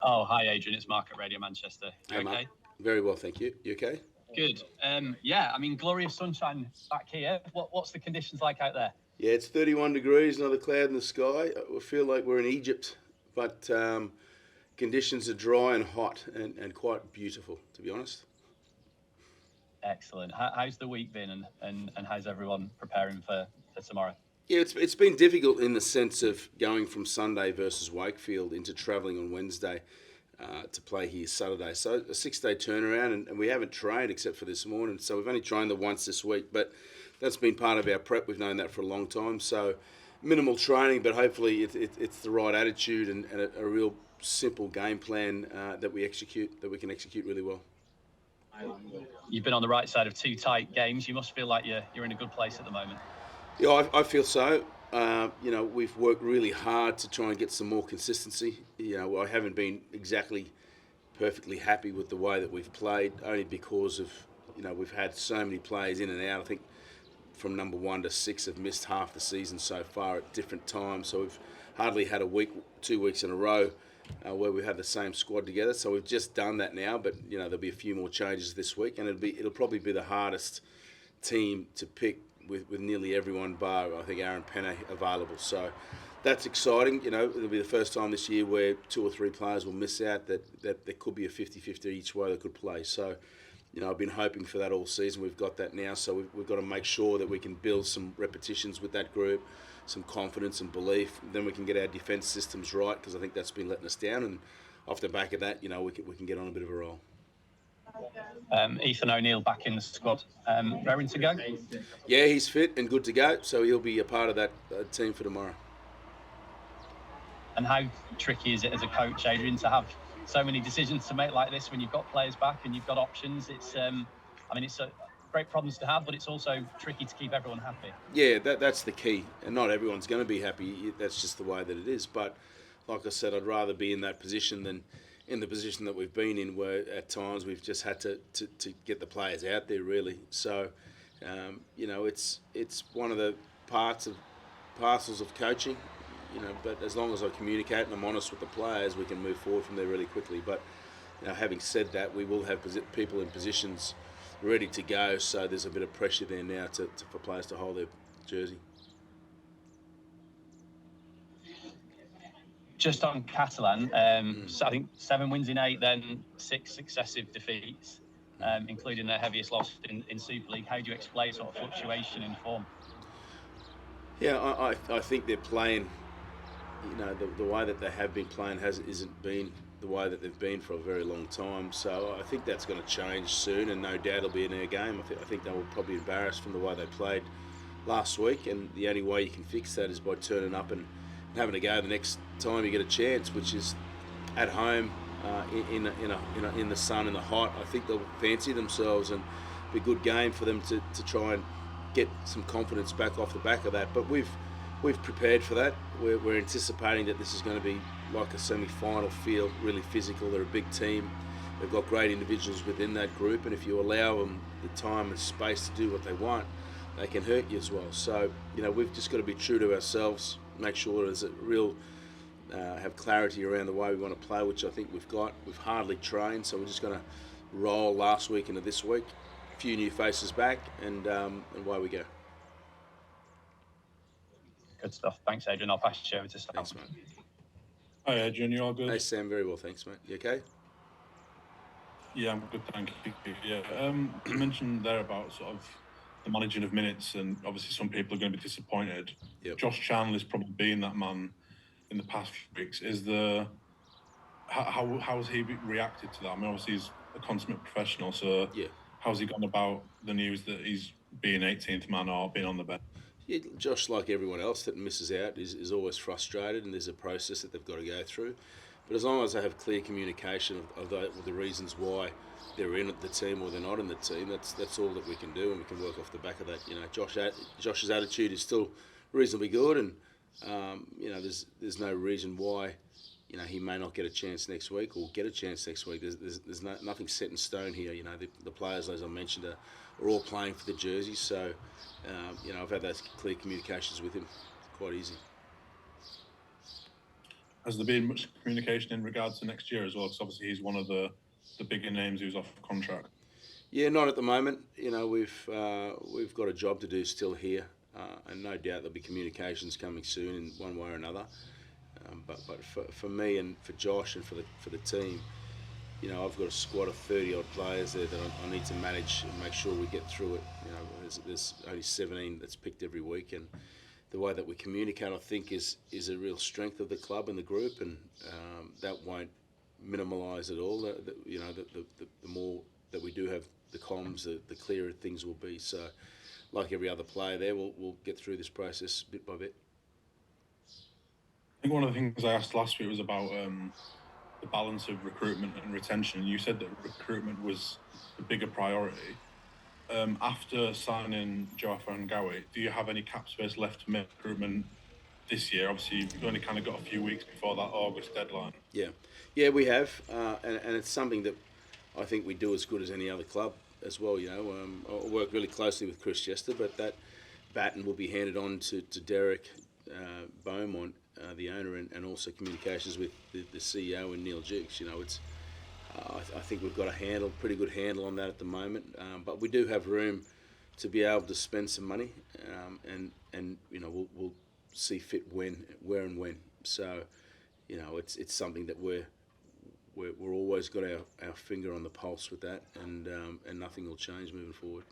Oh, hi, Adrian. It's Mark at Radio Manchester. You Hey, Mark. okay? Very well, thank you. You okay? Good. Yeah, I mean, glorious sunshine back here. What's the conditions like out there? Yeah, it's 31 degrees, another cloud in the sky. We feel like we're in Egypt, but conditions are dry and hot and quite beautiful, to be honest. Excellent. How's the week been, and how's everyone preparing for tomorrow? Yeah, it's been difficult in the sense of going from Sunday versus Wakefield into travelling on Wednesday to play here Saturday. So a 6 day turnaround, and we haven't trained except for this morning. So we've only trained the once this week, but that's been part of our prep. We've known that for a long time. So minimal training, but hopefully it's the right attitude and a real simple game plan that we can execute really well. You've been on the right side of two tight games. You must feel like you're in a good place at the moment. Yeah, I feel so. We've worked really hard to try and get some more consistency. I haven't been exactly perfectly happy with the way that we've played, only because of we've had so many players in and out. I think from number 1 to 6 have missed half the season so far at different times. So we've hardly had a week, 2 weeks in a row where we had the same squad together. So we've just done that now, but there'll be a few more changes this week, and it'll probably be the hardest team to pick with nearly everyone bar I think Aaron Penne available. So that's exciting. It'll be the first time this year where 2 or 3 players will miss out. That there could be a 50-50 each way they could play. So I've been hoping for that all season. We've got that now, so we've got to make sure that we can build some repetitions with that group, some confidence and belief. Then we can get our defence systems right, because I think that's been letting us down. And off the back of that, we can get on a bit of a roll. Ethan O'Neill back in the squad, raring to go. Yeah, he's fit and good to go, so he'll be a part of that team for tomorrow. And how tricky is it as a coach, Adrian, to have so many decisions to make like this when you've got players back and you've got options? It's it's a great problems to have, but it's also tricky to keep everyone happy. Yeah, that's the key, and not everyone's going to be happy. That's just the way that it is. But like I said, I'd rather be in that position than in the position that we've been in, where at times we've just had to get the players out there, really. So, it's one of the parcels of coaching, but as long as I communicate and I'm honest with the players, we can move forward from there really quickly. But having said that, we will have people in positions ready to go, so there's a bit of pressure there now for players to hold their jersey. Just on Catalan, so I think 7 wins in 8, then 6 successive defeats, including their heaviest loss in Super League. How do you explain sort of fluctuation in form? Yeah, I think they're playing. The way that they have been playing isn't been the way that they've been for a very long time. So I think that's going to change soon, and no doubt it'll be in their game. I think they were probably embarrassed from the way they played last week, and the only way you can fix that is by turning up and having a go the next time you get a chance, which is at home in the sun and the hot. I think they'll fancy themselves, and be a good game for them to try and get some confidence back off the back of that. But we've prepared for that. We're anticipating that this is going to be like a semi-final feel, really physical. They're a big team. They've got great individuals within that group, and if you allow them the time and space to do what they want, they can hurt you as well. So we've just got to be true to ourselves, make sure there's a real have clarity around the way we want to play, which I think we've got. We've hardly trained, so we're just going to roll last week into this week. A few new faces back, and away we go. Good stuff. Thanks, Adrian. I'll pass you over to Sam. Thanks, mate. Hi, Adrian. You all good? Hey, Sam. Very well, thanks, mate. You okay? Yeah, I'm good, thank you. Yeah, you mentioned there about sort of the managing of minutes, and obviously some people are going to be disappointed. Yep. Josh Chandler's probably been that man in the past few weeks. How has he reacted to that? I mean, obviously he's a consummate professional, so Yeah. how's he gone about the news that he's being 18th man or being on the bench? Yeah, Josh, like everyone else that misses out, is always frustrated, and there's a process that they've got to go through. But as long as they have clear communication of the reasons why they're in the team or they're not in the team, that's all that we can do, and we can work off the back of that. Josh's attitude is still reasonably good, and there's no reason why he may not get a chance next week or get a chance next week. There's nothing set in stone here. The players, as I mentioned, are all playing for the jerseys, so I've had those clear communications with him. It's quite easy. Has there been much communication in regards to next year as well? Because obviously he's one of the bigger names who's off contract. Yeah, not at the moment. You know, we've got a job to do still here, and no doubt there'll be communications coming soon in one way or another. But for me and for Josh and for the team, you know, I've got a squad of 30 odd players there that I need to manage and make sure we get through it. You know, there's only 17 that's picked every week, and the way that we communicate, I think, is a real strength of the club and the group, and that won't minimalise at all. You know, the more that we do have the comms, the clearer things will be. So, like every other player there, we'll get through this process bit by bit. I think one of the things I asked last week was about the balance of recruitment and retention. You said that recruitment was the bigger priority. After signing Joafa and Gowie, do you have any cap space left to make recruitment this year? Obviously, you've only kind of got a few weeks before that August deadline. Yeah, we have, and it's something that I think we do as good as any other club as well. You know, I work really closely with Chris Chester, but that baton will be handed on to Derek Beaumont, the owner, and also communications with the CEO and Neil Jiggs. You know, it's I think we've got a pretty good handle on that at the moment, but we do have room to be able to spend some money, and you know, we'll see fit where and when. So, you know, it's something that we're always got our finger on the pulse with that, and nothing will change moving forward.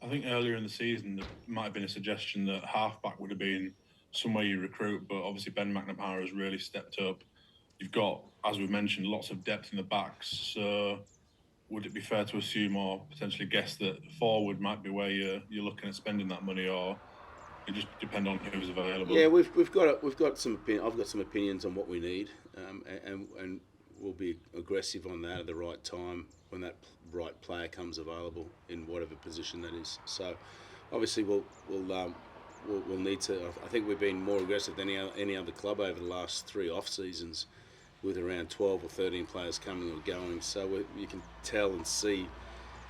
I think earlier in the season there might have been a suggestion that halfback would have been somewhere you recruit, but obviously Ben McNamara has really stepped up. You've got, as we've mentioned, lots of depth in the backs. So would it be fair to assume or potentially guess that forward might be where you're looking at spending that money, or it just depend on who's available? Yeah, we've got some I've got some opinions on what we need, and we'll be aggressive on that at the right time when that right player comes available in whatever position that is. So obviously we'll need to. I think we've been more aggressive than any other club over the last 3 off seasons, with around 12 or 13 players coming or going. So you can tell and see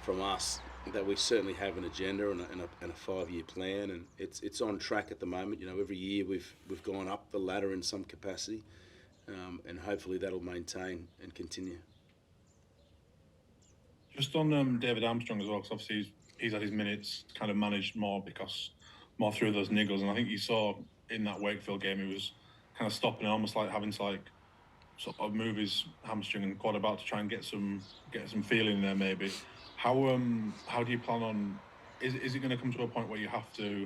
from us that we certainly have an agenda and a 5-year plan, and it's on track at the moment. You know, every year we've gone up the ladder in some capacity, and hopefully that'll maintain and continue. Just on David Armstrong as well, because obviously he's had his minutes kind of managed more through those niggles, and I think you saw in that Wakefield game he was kind of stopping, almost like having to sort of move his hamstring and quad about to try and get some feeling there maybe. How do you plan on? Is it going to come to a point where you have to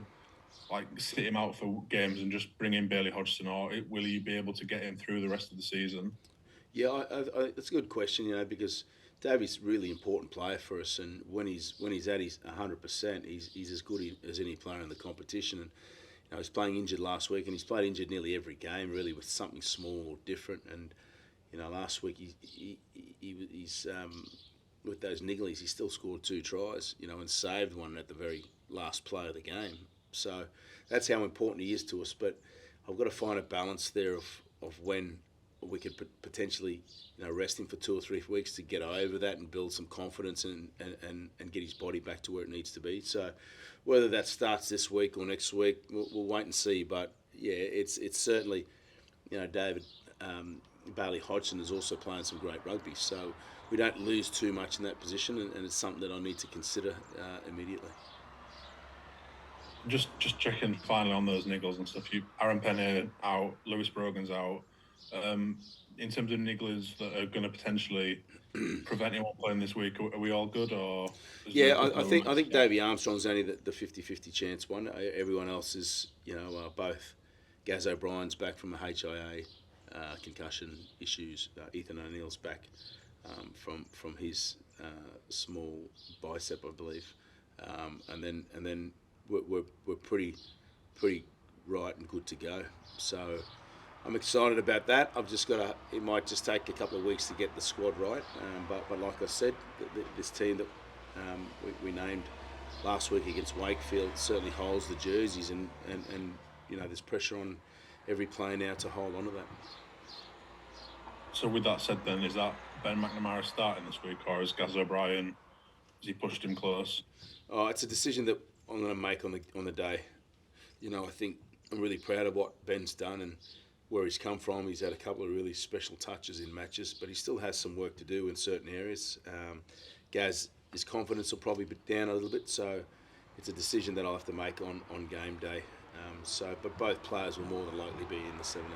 sit him out for games and just bring in Bailey Hodgson, or will you be able to get him through the rest of the season? Yeah, that's a good question. You know, because Davey's a really important player for us, and when he's at his 100%, he's as good as any player in the competition. And you know, he's playing injured last week, and he's played injured nearly every game, really, with something small or different. And you know, last week he's with those nigglies, he still scored 2 tries, you know, and saved one at the very last play of the game. So that's how important he is to us. But I've got to find a balance there of when we could potentially, you know, rest him for 2 or 3 weeks to get over that and build some confidence and get his body back to where it needs to be. So whether that starts this week or next week, we'll wait and see. But yeah, it's certainly, you know, David Bailey Hodgson is also playing some great rugby. So we don't lose too much in that position, and it's something that I need to consider immediately. Just checking finally on those niggles and stuff. Aaron Penne out, Lewis Brogan's out. In terms of nigglers that are going to potentially prevent anyone playing this week, are we all good? Or yeah, I think Davey Armstrong's only the 50-50 chance one. Everyone else is, you know, both. Gaz O'Brien's back from the HIA concussion issues. Ethan O'Neill's back from his small bicep, I believe, and then we're pretty right and good to go. So I'm excited about that. I've just got to. It might just take a couple of weeks to get the squad right, but like I said, this team that we named last week against Wakefield certainly holds the jerseys, and you know, there's pressure on every player now to hold on to that. So with that said, then is that Ben McNamara starting this week, or is Gaz O'Brien? Has he pushed him close? Oh, it's a decision that I'm going to make on the day. You know, I think I'm really proud of what Ben's done, and where he's come from. He's had a couple of really special touches in matches, but he still has some work to do in certain areas. Gaz, his confidence will probably be down a little bit, so it's a decision that I'll have to make on game day. But both players will more than likely be in the 17.